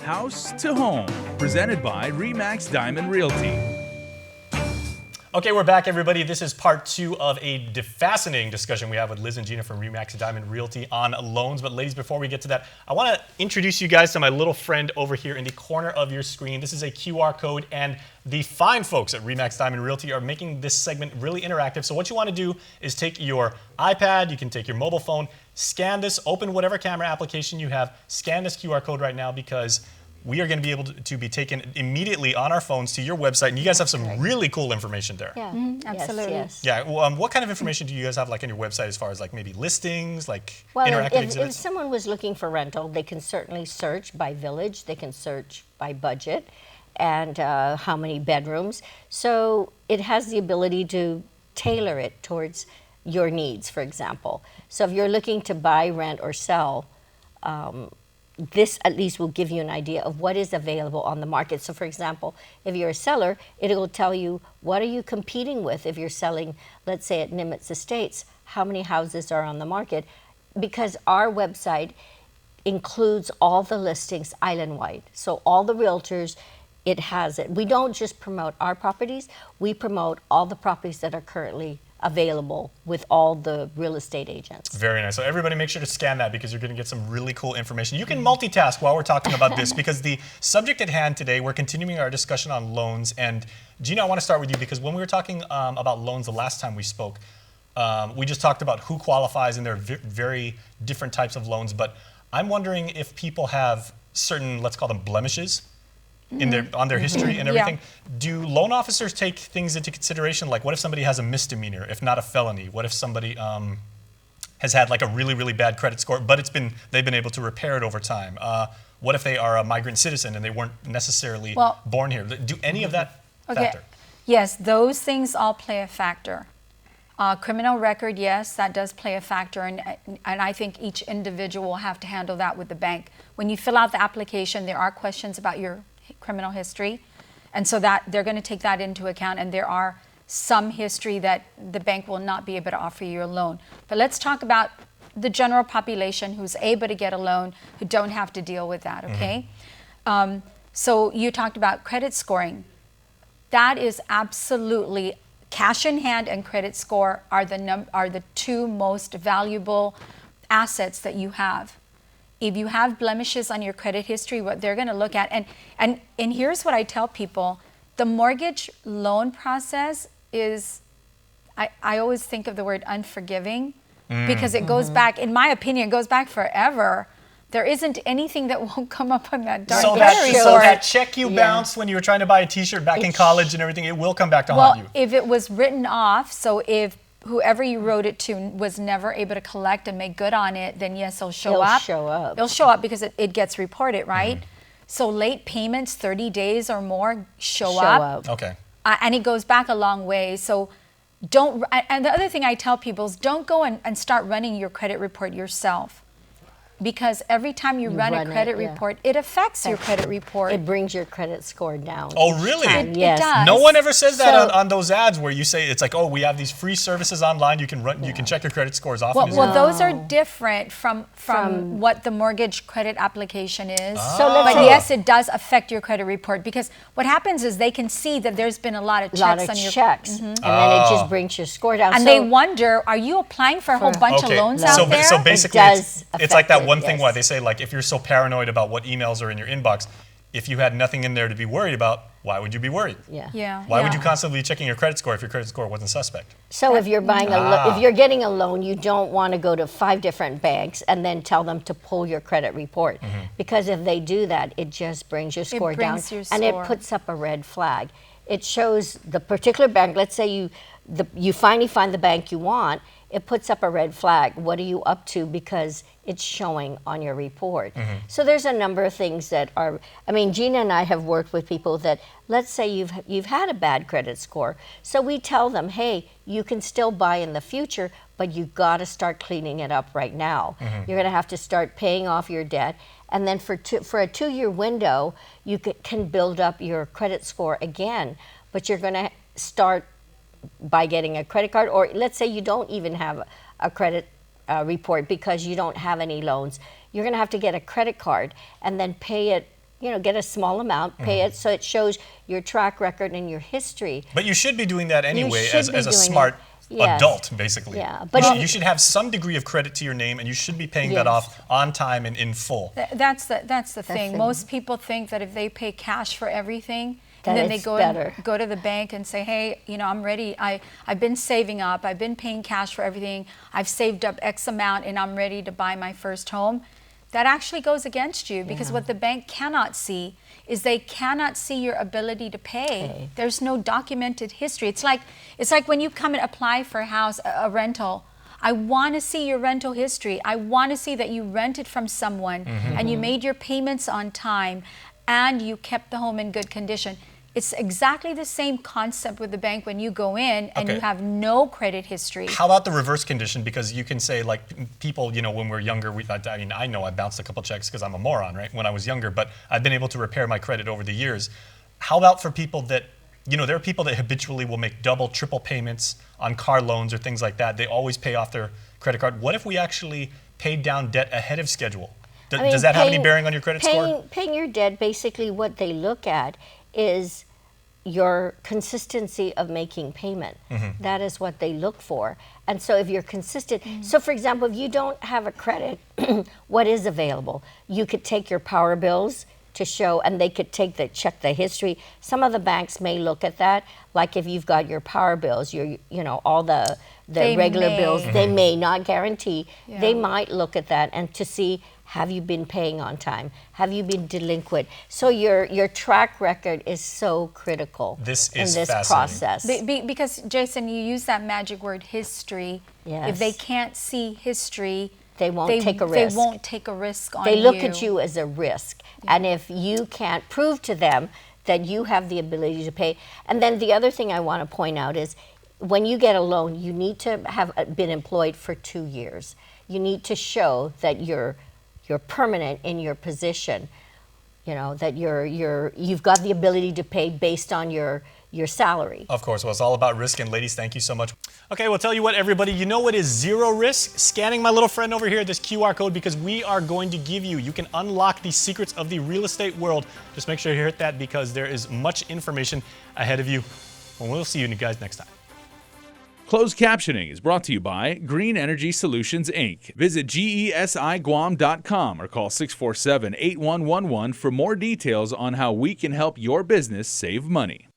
House to Home, presented by RE/MAX Diamond Realty. Okay, we're back, everybody. This is part 2 of a fascinating discussion we have with Liz and Gina from RE/MAX Diamond Realty on loans. But ladies, before we get to that, I want to introduce you guys to my little friend over here in the corner of your screen. This is a QR code, and the fine folks at RE/MAX Diamond Realty are making this segment really interactive. So what you want to do is take your iPad, you can take your mobile phone, scan this, open whatever camera application you have, scan this QR code right now, because we are going to be able to be taken immediately on our phones to your website, and you guys have some really cool information there. Yeah, absolutely. Yes. Yeah. Well, what kind of information do you guys have, like, on your website, as far as like maybe listings, like Well, interactive if exhibits? someone was looking for rental, they can certainly search by village. They can search by budget and how many bedrooms. So it has the ability to tailor it towards your needs, for example. So if you're looking to buy, rent, or sell, this at least will give you an idea of what is available on the market. So for example, if you're a seller, it will tell you what are you competing with if you're selling, let's say at Nimitz Estates, how many houses are on the market, because our website includes all the listings island-wide. So all the realtors, it has it. We don't just promote our properties, we promote all the properties that are currently available with all the real estate agents. Very nice. So everybody make sure to scan that, because you're going to get some really cool information. You can multitask while we're talking about this, because the subject at hand today, we're continuing our discussion on loans. And Gina, I want to start with you, because when we were talking about loans the last time we spoke, we just talked about who qualifies, and there are very different types of loans. But I'm wondering if people have certain, let's call them blemishes, on their history and everything. Yeah. Do loan officers take things into consideration? Like, what if somebody has a misdemeanor, if not a felony? What if somebody has had like a really bad credit score, but they've been able to repair it over time? What if they are a migrant citizen and they weren't necessarily born here? Do any of that factor? Yes, those things all play a factor. Criminal record, yes, that does play a factor, and I think each individual will have to handle that with the bank. When you fill out the application, there are questions about your criminal history, and so that they're going to take that into account, and there are some history that the bank will not be able to offer you a loan. But let's talk about the general population who's able to get a loan, who don't have to deal with that, okay? So you talked about credit scoring. That is absolutely, cash in hand and credit score are the two most valuable assets that you have. If you have blemishes on your credit history, what they're going to look at, and here's what I tell people: the mortgage loan process is, I always think of the word unforgiving, because it goes back, in my opinion, it goes back forever. There isn't anything that won't come up on that darn so that check you bounced when you were trying to buy a t-shirt back in college and everything, it will come back to haunt you. If it was written off, so if whoever you wrote it to was never able to collect and make good on it, then yes, it'll show up. It'll show up because it gets reported, right? So late payments, 30 days or more, show up. Okay. And it goes back a long way. So don't, and the other thing I tell people is don't go and start running your credit report yourself. Because every time you run a credit report, it affects your credit report. It brings your credit score down. Oh, really? Yes. It does. No one ever says that on those ads where you say, it's like, oh, we have these free services online. You can you can check your credit scores often. Well, those are different from what the mortgage credit application is. But yes, it does affect your credit report, because what happens is they can see that there's been a lot of checks on your checks, and then it just brings your score down. And they wonder, are you applying for a whole bunch of loans out there? So basically, it's like that one thing why they say, like, if you're so paranoid about what emails are in your inbox, if you had nothing in there to be worried about, why would you be worried? Why would you constantly be checking your credit score if your credit score wasn't suspect? So if you're buying if you're getting a loan, you don't want to go to 5 different banks and then tell them to pull your credit report, because if they do that, it just brings your score down, and it puts up a red flag. It shows the particular bank. Let's say you finally find the bank you want. It puts up a red flag. What are you up to? Because it's showing on your report. So there's a number of things that are, I mean, Gina and I have worked with people that, let's say you've had a bad credit score. So we tell them, hey, you can still buy in the future, but you got to start cleaning it up right now. You're going to have to start paying off your debt. And then for a 2-year window, you can build up your credit score again, but you're going to start by getting a credit card, or let's say you don't even have a credit report because you don't have any loans. You're going to have to get a credit card and then pay it get a small amount, pay it, so it shows your track record and your history. But you should be doing that anyway should as be a doing smart it. Yes. adult, basically. Yeah, but you should have some degree of credit to your name, and you should be paying that off on time and in full. That's the thing. Most people think that if they pay cash for everything, that and then they it's go better. go to the bank and say, hey, I'm ready. I've been saving up. I've been paying cash for everything. I've saved up X amount, and I'm ready to buy my first home. That actually goes against you, because what the bank cannot see is they cannot see your ability to pay. There's no documented history. It's like when you come and apply for a house, a rental. I want to see your rental history. I want to see that you rented from someone and you made your payments on time and you kept the home in good condition. It's exactly the same concept with the bank when you go in and you have no credit history. How about the reverse condition? Because you can say, like, people, when we're younger, I know I bounced a couple checks because I'm a moron, right, when I was younger, but I've been able to repair my credit over the years. How about for people that, there are people that habitually will make double, triple payments on car loans or things like that. They always pay off their credit card. What if we actually paid down debt ahead of schedule? Does that have any bearing on your credit score? Paying your debt, basically what they look at is your consistency of making payment. That is what they look for. And so if you're consistent, so for example, if you don't have a credit, what is available? You could take your power bills to show, and they could check the history. Some of the banks may look at that, like if you've got your power bills, all the regular bills, they may not guarantee. They might look at that and to see, have you been paying on time? Have you been delinquent? So your track record is so critical in this process. Because, Jason, you use that magic word, history. Yes. If they can't see history, they won't take a risk. They won't take a risk on you. They look at you as a risk. And if you can't prove to them that you have the ability to pay. And then the other thing I want to point out is, when you get a loan, you need to have been employed for 2 years. You need to show that you're permanent in your position, that you've got the ability to pay based on your salary. Of course. Well, it's all about risk. And ladies, thank you so much. Okay, well, tell you what, everybody, you know what is zero risk? Scanning my little friend over here, this QR code, because we are going to give you can unlock the secrets of the real estate world. Just make sure you hit that, because there is much information ahead of you. And we'll see you guys next time. Closed captioning is brought to you by Green Energy Solutions, Inc. Visit GESIGuam.com or call 647-8111 for more details on how we can help your business save money.